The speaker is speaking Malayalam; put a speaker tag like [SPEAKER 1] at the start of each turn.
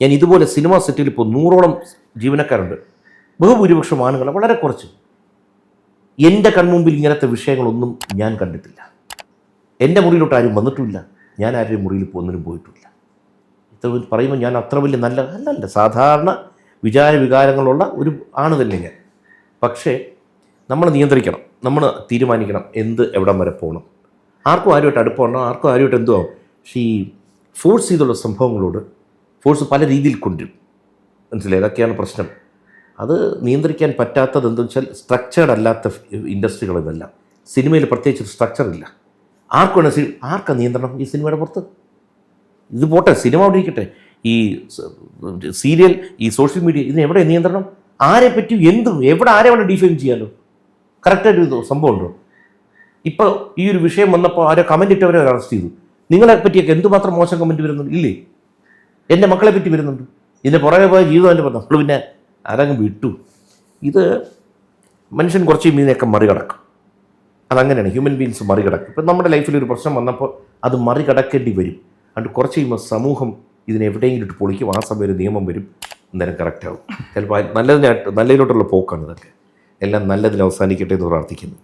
[SPEAKER 1] ഞാൻ ഇതുപോലെ സിനിമാ സെറ്റിൽ ഇപ്പോൾ 100ഓളം ജീവനക്കാരുണ്ട്, ബഹുഭൂരിപക്ഷം ആണുങ്ങൾ, വളരെ കുറച്ച്. എൻ്റെ കൺമുമ്പിൽ ഇങ്ങനത്തെ വിഷയങ്ങളൊന്നും ഞാൻ കണ്ടിട്ടില്ല. എൻ്റെ മുറിയിലോട്ട് ആരും വന്നിട്ടുമില്ല, ഞാൻ ആരുടെയും മുറിയിൽ ഒന്നിനും പോയിട്ടുമില്ല. ഇത് പറയുമ്പോൾ ഞാൻ അത്ര വലിയ അല്ലല്ല, സാധാരണ വികാരങ്ങളുള്ള ഒരു ആണ് തന്നെ ഞാൻ. പക്ഷേ നമ്മൾ നിയന്ത്രിക്കണം, നമ്മൾ തീരുമാനിക്കണം എവിടം വരെ പോകണം. ആർക്കും ആരുമായിട്ട് അടുപ്പമുണ്ടോ, ആർക്കും ആരുമായിട്ട് എന്തോ. പക്ഷേ ഈ ഫോഴ്സ് ചെയ്തുള്ള സംഭവങ്ങളോട് ഫോഴ്സ് പല രീതിയിൽ കൊണ്ടുവരും, മനസ്സിലായി? അതൊക്കെയാണ് പ്രശ്നം. അത് നിയന്ത്രിക്കാൻ പറ്റാത്തത് എന്താണെന്ന് വെച്ചാൽ സ്ട്രക്ചേർഡ് അല്ലാത്ത ഇൻഡസ്ട്രികൾ ഇതെല്ലാം. സിനിമയിൽ പ്രത്യേകിച്ച് സ്ട്രക്ചറില്ല. ആർക്കാണ് നിയന്ത്രണം ഈ സിനിമയുടെ പുറത്ത്? ഇത് പോട്ടെ, സിനിമ അവിടെ ഇരിക്കട്ടെ, ഈ സീരിയൽ, ഈ സോഷ്യൽ മീഡിയ, ഇതിന് എവിടെ നിയന്ത്രണം? ആരെ പറ്റി എവിടെ ആരെ വേണം ഡിഫൈൻ ചെയ്യാലോ? കറക്റ്റായിട്ട് സംഭവം ഉണ്ടോ? ഇപ്പോൾ ഈ ഒരു വിഷയം വന്നപ്പോൾ ആരോ കമൻറ്റ് ഇട്ടവരെ അറസ്റ്റ് ചെയ്തു. നിങ്ങളെ പറ്റിയൊക്കെ എന്തുമാത്രം മോശം കമൻറ്റ് വരുന്നുണ്ട് ഇല്ലേ? എൻ്റെ മക്കളെ പറ്റി വരുന്നുണ്ട്. ഇതിൻ്റെ പുറകെ പോയ ജീവിതം എൻ്റെ നമ്മൾ പിന്നെ ആരങ്ങ് വിട്ടു. ഇത് മനുഷ്യൻ കുറച്ച് ഇതിനെയൊക്കെ മറികടക്കും. അതങ്ങനെയാണ്, ഹ്യൂമൻ ബീങ്സ് മറികടക്കും. ഇപ്പം നമ്മുടെ ലൈഫിൽ ഒരു പ്രശ്നം വന്നപ്പോൾ അത് മറികടക്കേണ്ടി വരും. അതുകൊണ്ട് കുറച്ച് കഴിയുമ്പോൾ സമൂഹം ഇതിനെവിടെയെങ്കിലും ഇട്ട് പൊളിക്കും. ആ സമയം ഒരു നിയമം വരും, അന്നേരം കറക്റ്റാവും. ചിലപ്പോൾ നല്ലതിലോട്ടുള്ള പോക്കാണ് ഇതൊക്കെ. എല്ലാം നല്ലതിൽ അവസാനിക്കട്ടെ എന്ന് പ്രാർത്ഥിക്കുന്നു.